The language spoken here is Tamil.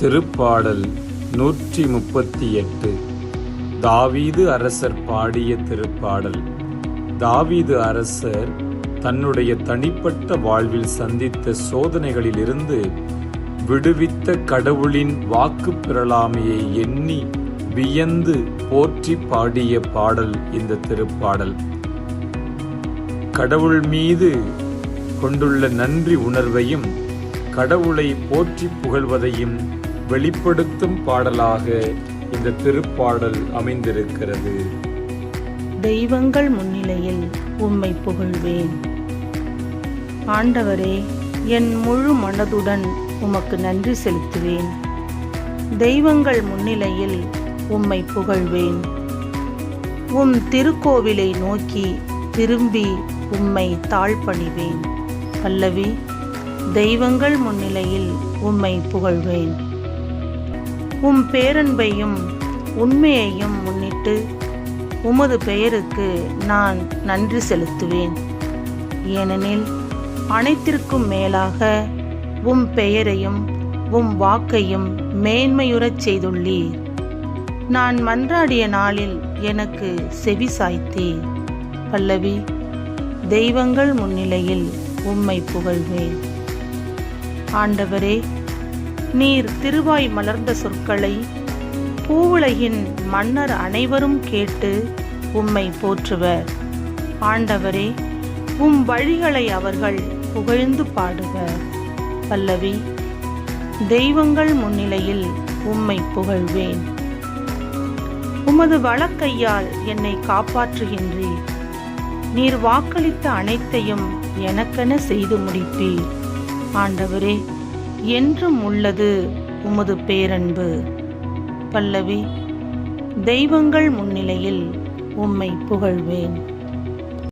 திருப்பாடல் 138. தாவீது அரசர் பாடிய திருப்பாடல். தாவீது அரசர் தன்னுடைய தனிப்பட்ட வாழ்வில் சந்தித்த சோதனைகளிலிருந்து விடுவித்த கடவுளின் வாக்கு பிறழாமையை எண்ணி வியந்து போற்றி பாடிய பாடல் இந்த திருப்பாடல். கடவுள் மீது கொண்டுள்ள நன்றி உணர்வையும் கடவுளை போற்றி புகழ்வதையும் வெளிப்படுத்தும் பாடலாக இந்த திருப்பாடல் அமைந்திருக்கிறது. தெய்வங்கள் முன்னிலையில் உம்மை புகழ்வேன். ஆண்டவரே, என் முழு மனதுடன் உமக்கு நன்றி செலுத்துவேன். தெய்வங்கள் முன்னிலையில் உம்மை புகழ்வேன். உம் திருக்கோவிலை நோக்கி திரும்பி உம்மை தாழ்பணிவேன். பல்லவி. தெய்வங்கள் முன்னிலையில் உம்மை புகழ்வேன். உம் பேரன்பையும் உண்மையையும் முன்னிட்டு உமது பெயருக்கு நான் நன்றி செலுத்துவேன். ஏனெனில் அனைத்திற்கும் மேலாக உம் பெயரையும் உம் வாக்கையும் மேன்மையுறச் செய்துள்ளீர். நான் மன்றாடிய நாளில் எனக்கு செவி சாய்த்தீர். பல்லவி. தெய்வங்கள் முன்னிலையில் உம்மை புகழ்வேன். ஆண்டவரே, நீர் திருவாய் மலர்ந்த சொற்களை பூவுலகின் மன்னர் அனைவரும் கேட்டு உம்மை போற்றுவர். ஆண்டவரே, உம் வழிகளை அவர்கள் புகழ்ந்து பாடுவர். பல்லவி. தெய்வங்கள் முன்னிலையில் உம்மை புகழ்வேன். உமது வலக்கையால் என்னை காப்பாற்றுகின்றீர். நீர் வாக்களித்த அனைத்தையும் எனக்கென செய்து முடிப்பீர். ஆண்டவரே, என்றும் உள்ளது உமது பேரன்பு. பல்லவி. தெய்வங்கள் முன்னிலையில் உம்மை புகழ்வேன்.